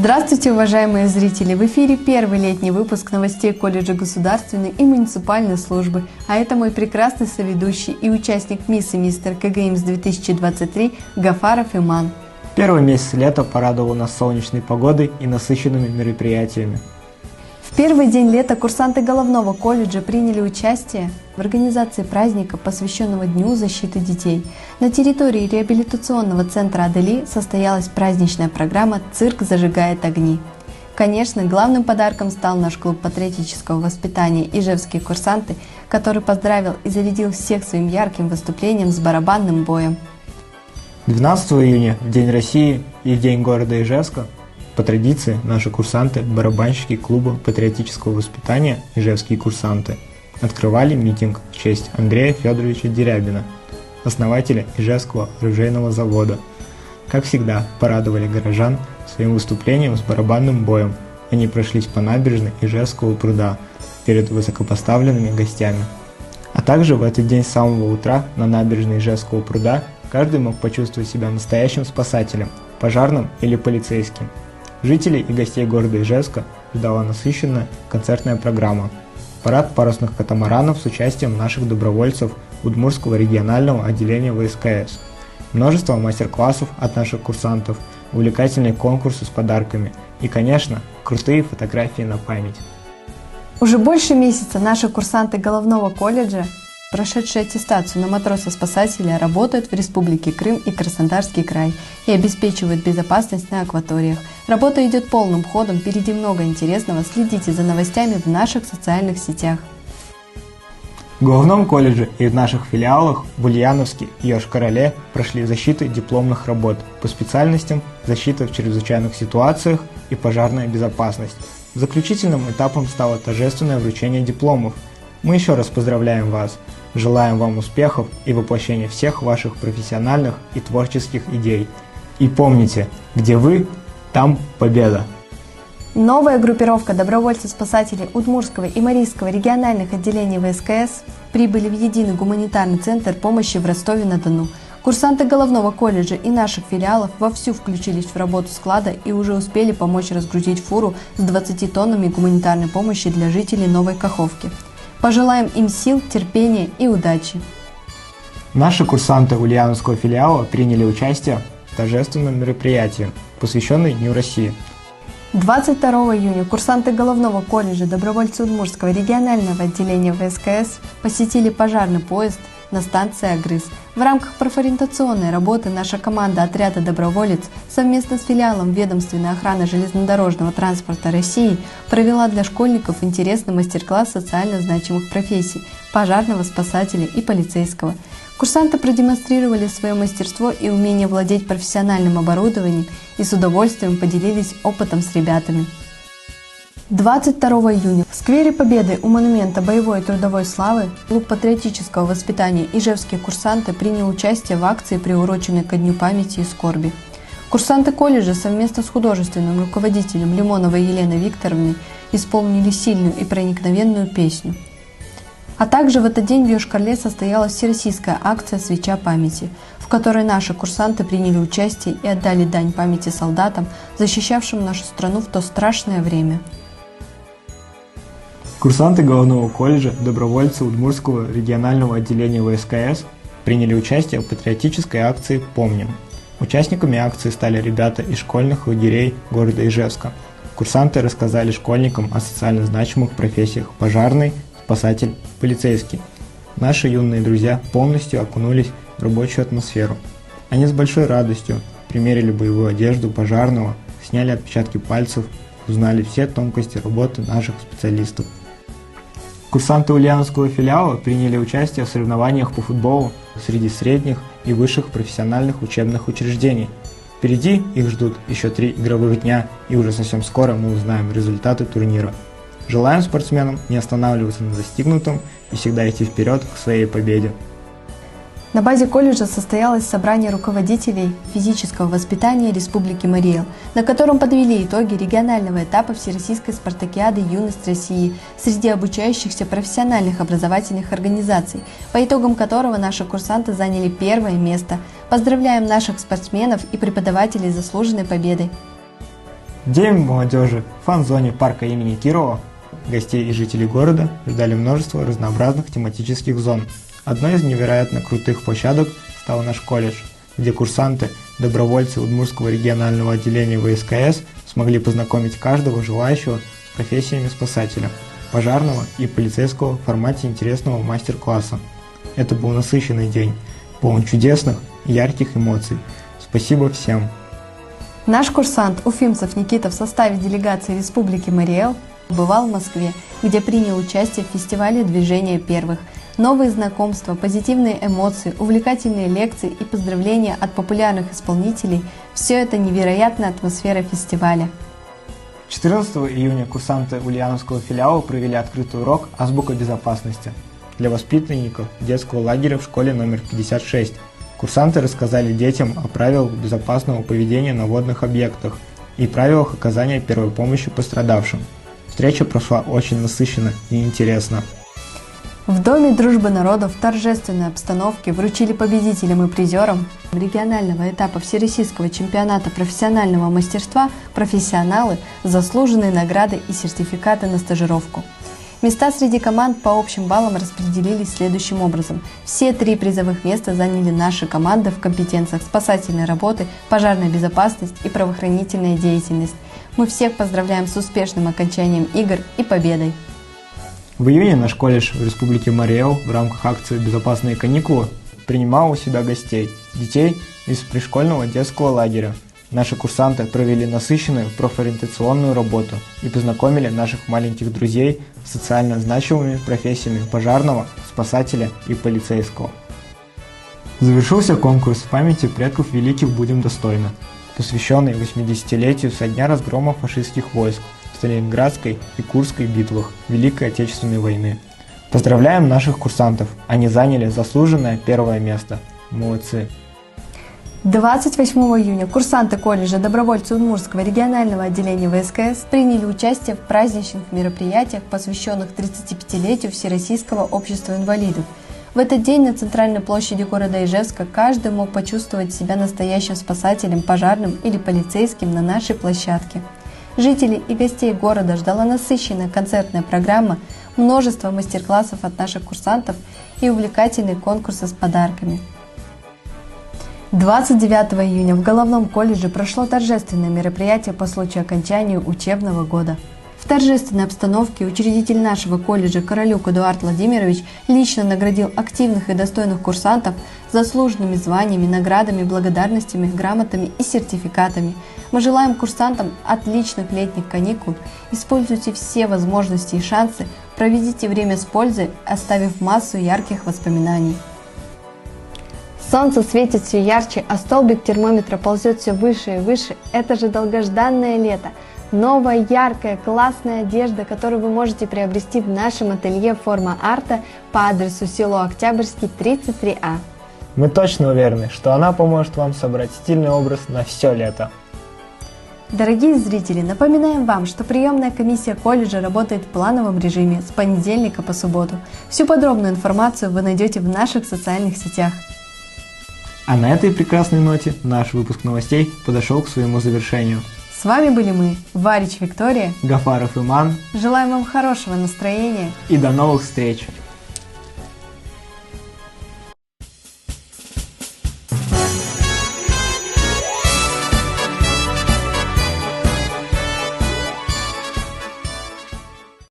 Здравствуйте, уважаемые зрители! В эфире первый летний выпуск новостей колледжа государственной и муниципальной службы. А это мой прекрасный соведущий и участник Мисс и Мистер КГИМС 2023 Гафаров Иман. Первый месяц лета порадовал нас солнечной погодой и насыщенными мероприятиями. В первый день лета курсанты головного колледжа приняли участие в организации праздника, посвященного Дню защиты детей. На территории реабилитационного центра «Адели» состоялась праздничная программа «Цирк зажигает огни». Конечно, главным подарком стал наш клуб патриотического воспитания «Ижевские курсанты», который поздравил и зарядил всех своим ярким выступлением с барабанным боем. 12 июня, в День России и в День города Ижевска, по традиции, наши курсанты, барабанщики клуба патриотического воспитания «Ижевские курсанты» открывали митинг в честь Андрея Федоровича Дерябина, основателя Ижевского оружейного завода. Как всегда, порадовали горожан своим выступлением с барабанным боем. Они прошлись по набережной Ижевского пруда перед высокопоставленными гостями. А также в этот день с самого утра на набережной Ижевского пруда каждый мог почувствовать себя настоящим спасателем, пожарным или полицейским. Жителей и гостей города Ижевска ждала насыщенная концертная программа. Парад парусных катамаранов с участием наших добровольцев Удмуртского регионального отделения ВСКС. Множество мастер-классов от наших курсантов, увлекательные конкурсы с подарками и, конечно, крутые фотографии на память. Уже больше месяца наши курсанты головного колледжа, прошедшие аттестацию на матроса-спасателя, работают в Республике Крым и Краснодарский край и обеспечивают безопасность на акваториях. Работа идет полным ходом, впереди много интересного, следите за новостями в наших социальных сетях. В головном колледже и в наших филиалах в Ульяновске и Йошкар-Оле прошли защиты дипломных работ по специальностям защита в чрезвычайных ситуациях и пожарная безопасность. Заключительным этапом стало торжественное вручение дипломов. Мы еще раз поздравляем вас, желаем вам успехов и воплощения всех ваших профессиональных и творческих идей. И помните, где вы, там победа! Новая группировка добровольцев-спасателей Удмуртского и Марийского региональных отделений ВСКС прибыли в единый гуманитарный центр помощи в Ростове-на-Дону. Курсанты головного колледжа и наших филиалов вовсю включились в работу склада и уже успели помочь разгрузить фуру с 20 тоннами гуманитарной помощи для жителей Новой Каховки. Пожелаем им сил, терпения и удачи! Наши курсанты Ульяновского филиала приняли участие в торжественном мероприятии, посвященном Дню России. 22 июня курсанты головного колледжа добровольцы Удмуртского регионального отделения ВСКС посетили пожарный поезд на станции Агрыз. В рамках профориентационной работы наша команда отряда «Доброволец» совместно с филиалом ведомственной охраны железнодорожного транспорта России провела для школьников интересный мастер-класс социально значимых профессий – пожарного, спасателя и полицейского. Курсанты продемонстрировали свое мастерство и умение владеть профессиональным оборудованием и с удовольствием поделились опытом с ребятами. 22 июня в сквере Победы у монумента боевой и трудовой славы клуб патриотического воспитания «Ижевские курсанты» принял участие в акции, приуроченной ко Дню памяти и скорби. Курсанты колледжа совместно с художественным руководителем Лимоновой Еленой Викторовной исполнили сильную и проникновенную песню. А также в этот день в Йошкар-Оле состоялась всероссийская акция «Свеча памяти», в которой наши курсанты приняли участие и отдали дань памяти солдатам, защищавшим нашу страну в то страшное время. Курсанты головного колледжа, добровольцы Удмуртского регионального отделения ВСКС приняли участие в патриотической акции «Помним». Участниками акции стали ребята из школьных лагерей города Ижевска. Курсанты рассказали школьникам о социально значимых профессиях пожарный, спасатель, полицейский. Наши юные друзья полностью окунулись в рабочую атмосферу. Они с большой радостью примерили боевую одежду пожарного, сняли отпечатки пальцев, узнали все тонкости работы наших специалистов. Курсанты Ульяновского филиала приняли участие в соревнованиях по футболу среди средних и высших профессиональных учебных учреждений. Впереди их ждут еще 3 игровых дня, и уже совсем скоро мы узнаем результаты турнира. Желаем спортсменам не останавливаться на достигнутом и всегда идти вперед к своей победе. На базе колледжа состоялось собрание руководителей физического воспитания Республики Марий-Эл, на котором подвели итоги регионального этапа Всероссийской спартакиады «Юность России» среди обучающихся профессиональных образовательных организаций, по итогам которого наши курсанты заняли первое место. Поздравляем наших спортсменов и преподавателей с заслуженной победой! В День молодежи в фан-зоне парка имени Кирова гостей и жителей города ждали множество разнообразных тематических зон. Одной из невероятно крутых площадок стал наш колледж, где курсанты, добровольцы Удмуртского регионального отделения ВСКС смогли познакомить каждого желающего с профессиями спасателя, пожарного и полицейского в формате интересного мастер-класса. Это был насыщенный день, полон чудесных и ярких эмоций. Спасибо всем! Наш курсант Уфимцев Никита в составе делегации Республики Марий-Эл бывал в Москве, где принял участие в фестивале «Движение первых». Новые знакомства, позитивные эмоции, увлекательные лекции и поздравления от популярных исполнителей – все это невероятная атмосфера фестиваля. 14 июня курсанты Ульяновского филиала провели открытый урок «Азбука безопасности» для воспитанников детского лагеря в школе номер 56. Курсанты рассказали детям о правилах безопасного поведения на водных объектах и правилах оказания первой помощи пострадавшим. Встреча прошла очень насыщенно и интересно. В Доме дружбы народов в торжественной обстановке вручили победителям и призерам регионального этапа Всероссийского чемпионата профессионального мастерства профессионалы заслуженные награды и сертификаты на стажировку. Места среди команд по общим баллам распределились следующим образом. Все 3 призовых места заняли наши команды в компетенциях спасательной работы, пожарная безопасность и правоохранительная деятельность. Мы всех поздравляем с успешным окончанием игр и победой! В июне наш колледж в Республике Марий-Эл в рамках акции «Безопасные каникулы» принимал у себя гостей, детей из пришкольного детского лагеря. Наши курсанты провели насыщенную профориентационную работу и познакомили наших маленьких друзей с социально значимыми профессиями пожарного, спасателя и полицейского. Завершился конкурс в памяти предков великих «Будем достойны», посвященный 80-летию со дня разгрома фашистских войск в Сталинградской и Курской битвах Великой Отечественной войны. Поздравляем наших курсантов, они заняли заслуженное первое место. Молодцы! 28 июня курсанты колледжа добровольцы Удмуртского регионального отделения ВСКС приняли участие в праздничных мероприятиях, посвященных 35-летию Всероссийского общества инвалидов. В этот день на центральной площади города Ижевска каждый мог почувствовать себя настоящим спасателем, пожарным или полицейским на нашей площадке. Жителей и гостей города ждала насыщенная концертная программа, множество мастер-классов от наших курсантов и увлекательные конкурсы с подарками. 29 июня в Головном колледже прошло торжественное мероприятие по случаю окончания учебного года. В торжественной обстановке учредитель нашего колледжа Королюк Эдуард Владимирович лично наградил активных и достойных курсантов заслуженными званиями, наградами, благодарностями, грамотами и сертификатами. Мы желаем курсантам отличных летних каникул, используйте все возможности и шансы, проведите время с пользой, оставив массу ярких воспоминаний. Солнце светит все ярче, а столбик термометра ползет все выше и выше. Это же долгожданное лето. Новая, яркая, классная одежда, которую вы можете приобрести в нашем ателье «Форма арта» по адресу село Октябрьский, 33А. Мы точно уверены, что она поможет вам собрать стильный образ на все лето. Дорогие зрители, напоминаем вам, что приемная комиссия колледжа работает в плановом режиме с понедельника по субботу. Всю подробную информацию вы найдете в наших социальных сетях. А на этой прекрасной ноте наш выпуск новостей подошел к своему завершению. С вами были мы, Варич Виктория, Гафаров Иман. Желаем вам хорошего настроения И до новых встреч!